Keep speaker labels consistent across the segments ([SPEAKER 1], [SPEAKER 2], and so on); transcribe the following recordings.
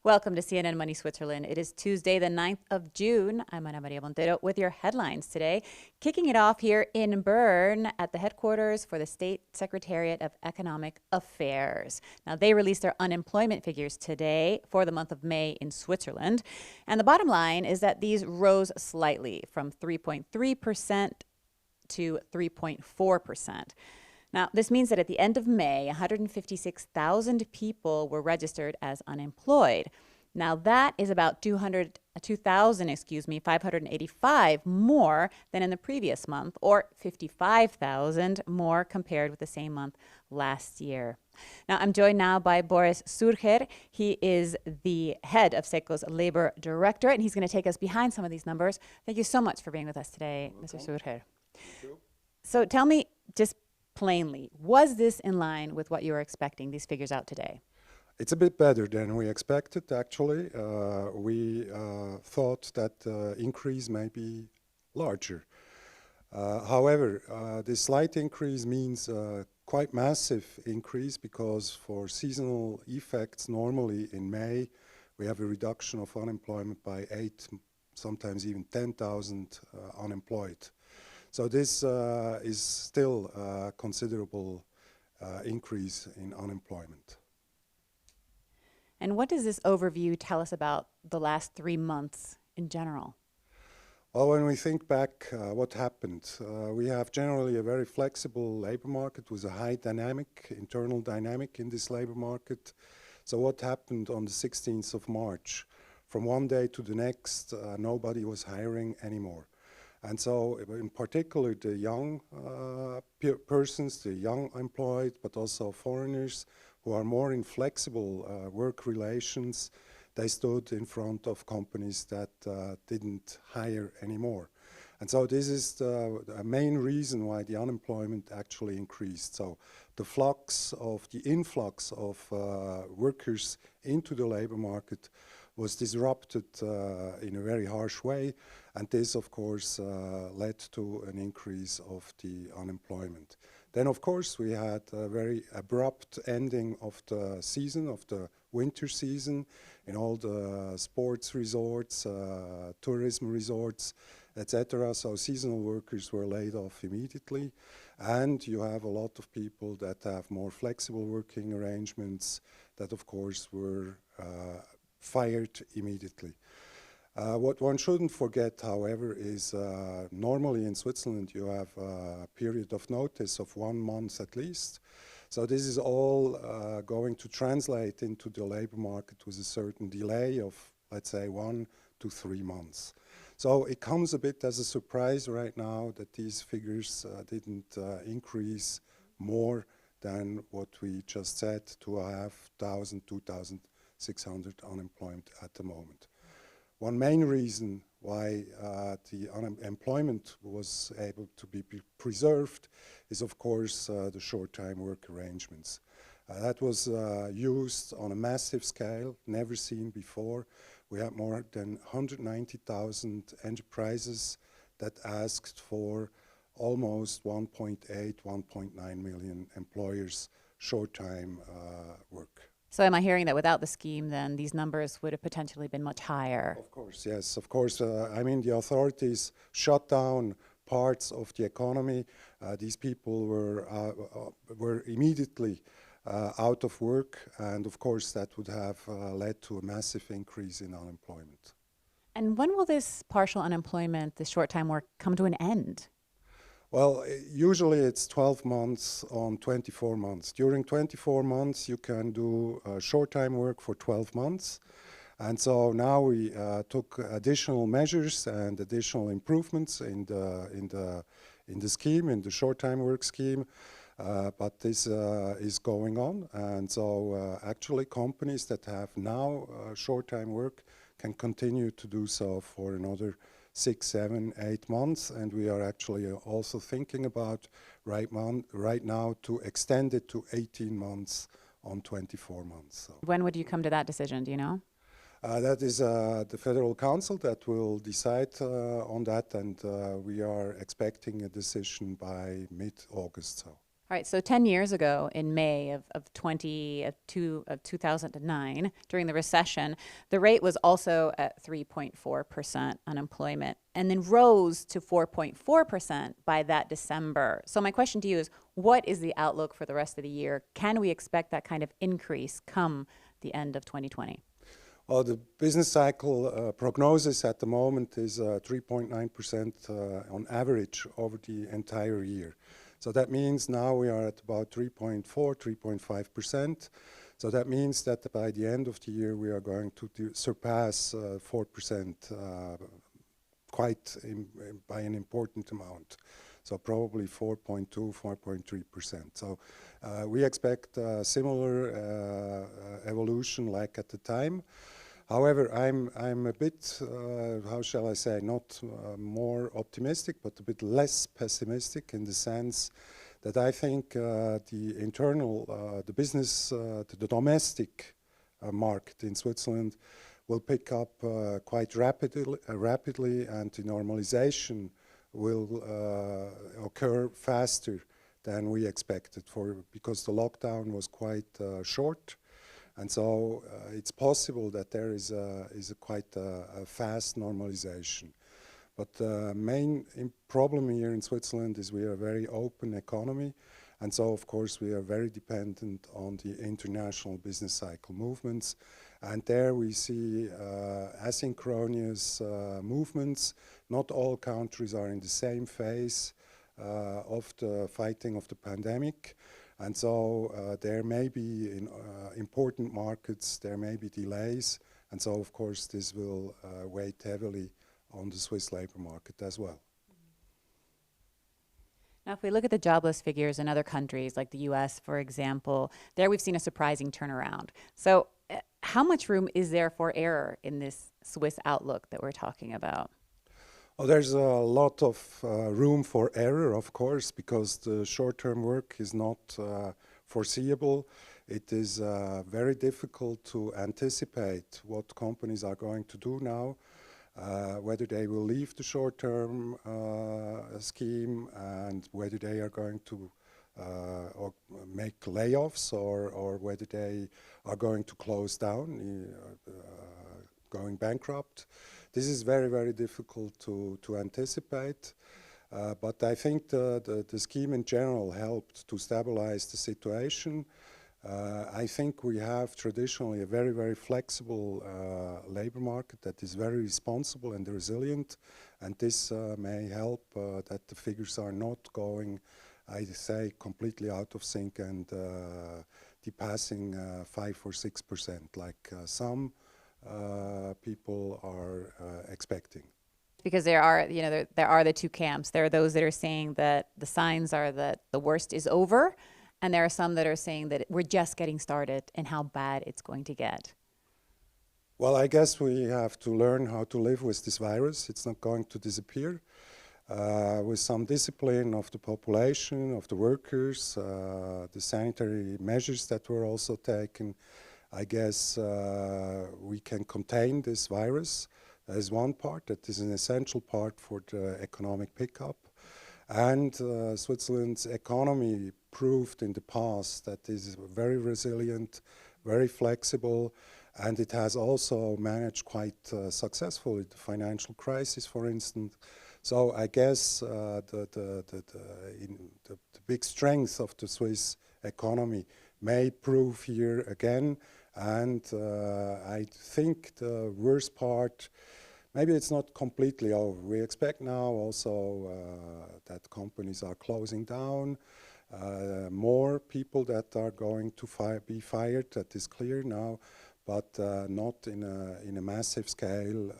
[SPEAKER 1] Welcome to CNN Money Switzerland. It is Tuesday, the 9th of June. I'm Ana Maria Montero with your headlines today. Kicking it off here in Bern at the headquarters for the State Secretariat of Economic Affairs. Now, they released their unemployment figures today for the month of May in Switzerland. And the bottom line is that these rose slightly from 3.3% to 3.4%. Now, this means that at the end of May, 156,000 people were registered as unemployed. Now, that is about 2,585 more than in the previous month, or 55,000 more compared with the same month last year. Now, I'm joined now by Boris Surcher. He is the head of SECO's Labor Directorate, and he's going to take us behind some of these numbers. Thank you so much for being with us today, Mr. Surcher. So tell me, just plainly, was this in line with what you were expecting, these figures out today?
[SPEAKER 2] It's a bit better than we expected, actually. We thought that the increase may be larger. However, this slight increase means a quite massive increase because for seasonal effects, normally in May, we have a reduction of unemployment by 8, sometimes even 10,000 unemployed. So this is still a considerable increase in unemployment.
[SPEAKER 1] And what does this overview tell us about the last 3 months in general?
[SPEAKER 2] Well, when we think back what happened, we have generally a very flexible labor market with a high internal dynamic in this labor market. So what happened on the 16th of March? From one day to the next, nobody was hiring anymore. And so, in particular, the young persons, the young employed, but also foreigners who are more in flexible work relations, they stood in front of companies that didn't hire anymore. And so this is the main reason why the unemployment actually increased. So the influx of workers into the labor market was disrupted in a very harsh way, and this, of course, led to an increase of the unemployment. Then, of course, we had a very abrupt ending of the season, of the winter season, in all the sports resorts, tourism resorts, etc. So seasonal workers were laid off immediately, and you have a lot of people that have more flexible working arrangements that, of course, were fired immediately. What one shouldn't forget, however, is normally in Switzerland you have a period of notice of 1 month at least. So this is all going to translate into the labor market with a certain delay of, let's say, 1 to 3 months. So it comes a bit as a surprise right now that these figures didn't increase more than what we just said, 2,500, 2,600 unemployment at the moment. One main reason why the unemployment was able to be preserved is, of course, the short-time work arrangements. That was used on a massive scale, never seen before. We had more than 190,000 enterprises that asked for almost 1.8, 1.9 million employers short-time work.
[SPEAKER 1] So am I hearing that without the scheme, then these numbers would have potentially been much higher?
[SPEAKER 2] Of course, yes, of course. I mean, the authorities shut down parts of the economy. These people were immediately out of work, and of course that would have led to a massive increase in unemployment.
[SPEAKER 1] And when will this partial unemployment, this short-time work, come to an end?
[SPEAKER 2] Well, usually it's 12 months on 24 months. During 24 months, you can do short-time work for 12 months. And so now we took additional measures and additional improvements in the scheme, in the short-time work scheme. But this is going on. And so actually companies that have now short-time work can continue to do so for another 6, 7, 8 months, and we are actually also thinking about right now to extend it to 18 months on 24 months. So.
[SPEAKER 1] When would you come to that decision, do you know?
[SPEAKER 2] That is the Federal Council that will decide on that, and we are expecting a decision by mid-August. So.
[SPEAKER 1] All right, so 10 years ago in May of 2009, during the recession, the rate was also at 3.4% unemployment and then rose to 4.4% by that December. So my question to you is, what is the outlook for the rest of the year? Can we expect that kind of increase come the end of 2020?
[SPEAKER 2] The business cycle prognosis at the moment is 3.9% on average over the entire year. So that means now we are at about 3.4, 3.5%. So that means that by the end of the year we are going to surpass 4% by an important amount. So probably 4.2, 4.3%. So we expect similar evolution like at the time. However, I'm a bit, how shall I say, not more optimistic, but a bit less pessimistic in the sense that I think the internal, the business, the domestic market in Switzerland will pick up quite rapidly, and the normalization will occur faster than we expected because the lockdown was quite short. And so it's possible that there is quite a fast normalization. But the main problem here in Switzerland is we are a very open economy. And so, of course, we are very dependent on the international business cycle movements. And there we see asynchronous movements. Not all countries are in the same phase of the fighting of the pandemic. And so there may be in important markets, there may be delays. And so, of course, this will weigh heavily on the Swiss labor market as well.
[SPEAKER 1] Now, if we look at the jobless figures in other countries, like the US, for example, there we've seen a surprising turnaround. So how much room is there for error in this Swiss outlook that we're talking about?
[SPEAKER 2] Well, there's a lot of room for error, of course, because the short-term work is not foreseeable. It is very difficult to anticipate what companies are going to do now, whether they will leave the short-term scheme and whether they are going to or make layoffs or whether they are going to close down, going bankrupt. This is very, very difficult to anticipate, but I think the scheme in general helped to stabilize the situation. I think we have traditionally a very, very flexible labor market that is very responsible and resilient, and this may help that the figures are not going, I say, completely out of sync and depassing 5 or 6%, like some people are expecting.
[SPEAKER 1] Because there are, there are the two camps. There are those that are saying that the signs are that the worst is over, and there are some that are saying that we're just getting started and how bad it's going to get.
[SPEAKER 2] Well, I guess we have to learn how to live with this virus. It's not going to disappear. With some discipline of the population, of the workers, the sanitary measures that were also taken, I guess we can contain this virus. That is one part. That is an essential part for the economic pickup. And Switzerland's economy proved in the past that it is very resilient, very flexible, and it has also managed quite successfully the financial crisis, for instance. So I guess the big strength of the Swiss economy may prove here again. And I think the worst part, maybe it's not completely over. We expect now also that companies are closing down, more people that are going to be fired, that is clear now, but not in a massive scale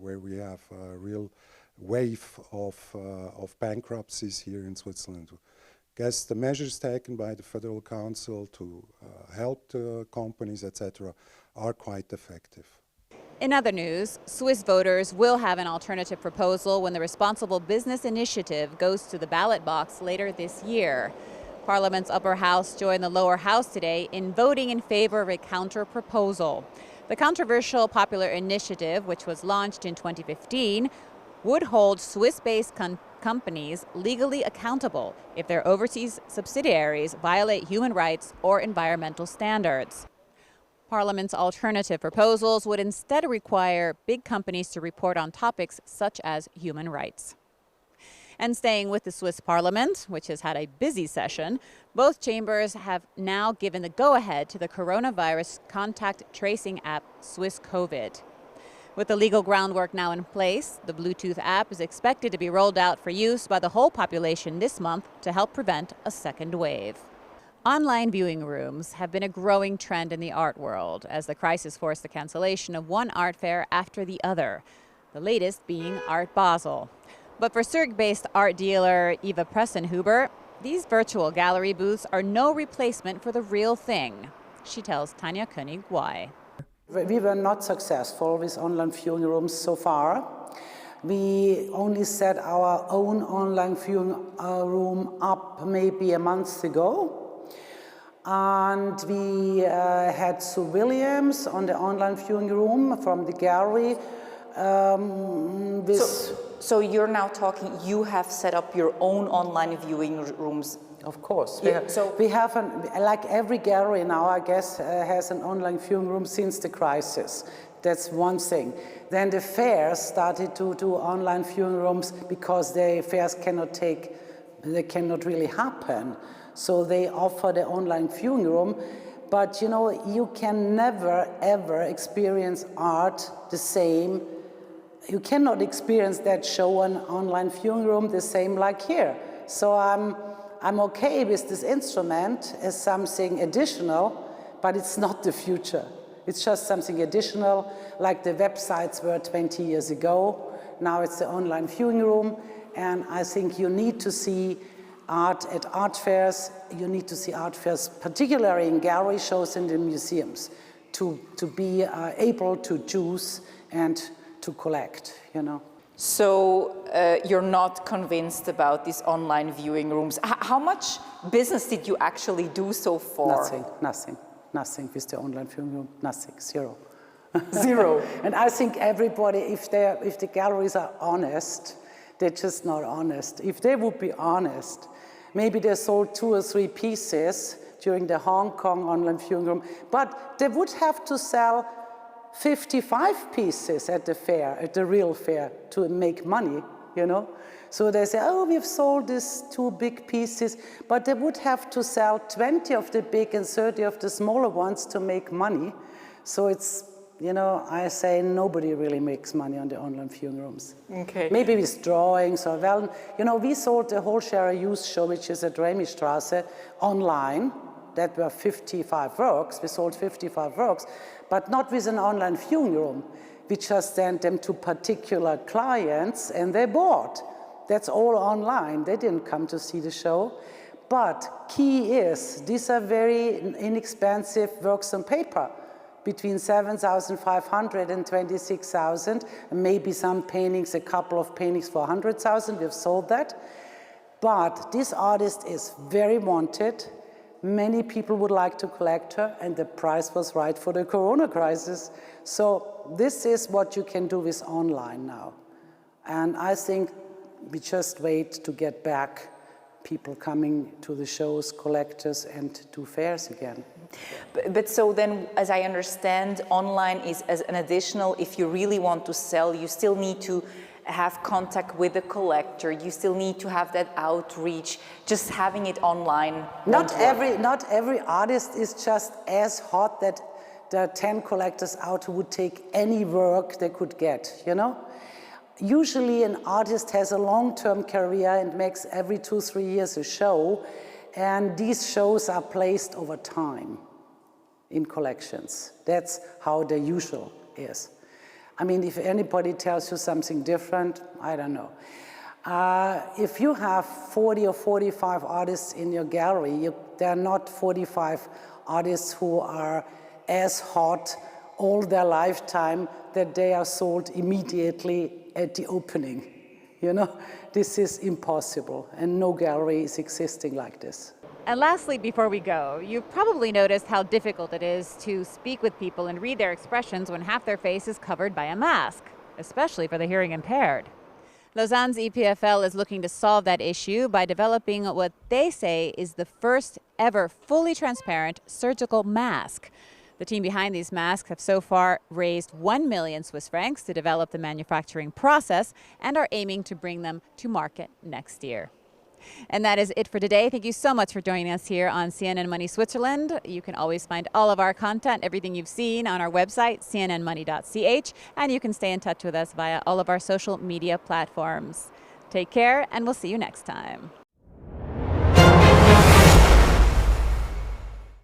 [SPEAKER 2] where we have a real wave of bankruptcies here in Switzerland. I guess the measures taken by the Federal Council to help the companies, etc., are quite effective.
[SPEAKER 1] In other news, Swiss voters will have an alternative proposal when the Responsible Business Initiative goes to the ballot box later this year. Parliament's upper house joined the lower house today in voting in favor of a counter-proposal. The controversial popular initiative, which was launched in 2015, would hold Swiss-based companies legally accountable if their overseas subsidiaries violate human rights or environmental standards. Parliament's alternative proposals would instead require big companies to report on topics such as human rights. And staying with the Swiss Parliament, which has had a busy session, both chambers have now given the go-ahead to the coronavirus contact tracing app Swiss COVID. With the legal groundwork now in place, the Bluetooth app is expected to be rolled out for use by the whole population this month to help prevent a second wave. Online viewing rooms have been a growing trend in the art world as the crisis forced the cancellation of one art fair after the other, the latest being Art Basel. But for Zurich-based art dealer Eva Pressenhuber, these virtual gallery booths are no replacement for the real thing. She tells Tanja König why.
[SPEAKER 3] We were not successful with online viewing rooms so far. We only set our own online viewing room up maybe a month ago. And we had Sue Williams on the online viewing room from the gallery.
[SPEAKER 4] So you're now talking, you have set up your own online viewing rooms.
[SPEAKER 3] Of course.
[SPEAKER 4] Yeah,
[SPEAKER 3] we have, like every gallery now, I guess, has an online viewing room since the crisis. That's one thing. Then the fairs started to do online viewing rooms because the fairs cannot really happen. So they offer the online viewing room. But you know, you can never, ever experience art the same. You cannot experience that show on online viewing room the same like here. So I'm okay with this instrument as something additional, but it's not the future. It's just something additional, like the websites were 20 years ago. Now it's the online viewing room, and I think you need to see art at art fairs. You need to see art fairs, particularly in gallery shows and in museums, to be able to choose and to collect, you know.
[SPEAKER 4] So you're not convinced about these online viewing rooms. How much business did you actually do so far?
[SPEAKER 3] Nothing with the online viewing room, nothing, zero.
[SPEAKER 4] Zero.
[SPEAKER 3] And I think everybody, if the galleries are honest, they're just not honest. If they would be honest, maybe they sold 2 or 3 pieces during the Hong Kong online viewing room, but they would have to sell 55 pieces at the fair, at the real fair, to make money, you know. So they say, oh, we've sold these 2 big pieces, but they would have to sell 20 of the big and 30 of the smaller ones to make money. So it's, you know, I say nobody really makes money on the online viewing rooms.
[SPEAKER 4] Okay.
[SPEAKER 3] Maybe with drawings or, well, you know, we sold the whole Share Use show, which is at Remistrasse, online. That were 55 works. We sold 55 works, but not with an online viewing room. We just sent them to particular clients and they bought. That's all online. They didn't come to see the show. But key is, these are very inexpensive works on paper, between 7,500 and 26,000, and maybe some paintings, a couple of paintings for 100,000. We've sold that. But this artist is very wanted. Many people would like to collect her, and the price was right for the corona crisis. So this is what you can do with online now. And I think we just wait to get back people coming to the shows, collectors, and to fairs again.
[SPEAKER 4] But so then, as I understand, online is as an additional, if you really want to sell, you still need to have contact with the collector. You still need to have that outreach. Just having it online.
[SPEAKER 3] Not every artist is just as hot that there are 10 collectors out who would take any work they could get, you know? Usually an artist has a long-term career and makes every 2-3 years a show, and these shows are placed over time in collections. That's how the usual is. I mean, if anybody tells you something different, I don't know. If you have 40 or 45 artists in your gallery, there are not 45 artists who are as hot all their lifetime that they are sold immediately at the opening. You know, this is impossible, and no gallery is existing like this.
[SPEAKER 1] And lastly, before we go, you've probably noticed how difficult it is to speak with people and read their expressions when half their face is covered by a mask, especially for the hearing impaired. Lausanne's EPFL is looking to solve that issue by developing what they say is the first ever fully transparent surgical mask. The team behind these masks have so far raised 1 million Swiss francs to develop the manufacturing process and are aiming to bring them to market next year. And that is it for today. Thank you so much for joining us here on CNN Money Switzerland. You can always find all of our content, everything you've seen, on our website, cnnmoney.ch, and you can stay in touch with us via all of our social media platforms. Take care, and we'll see you next time.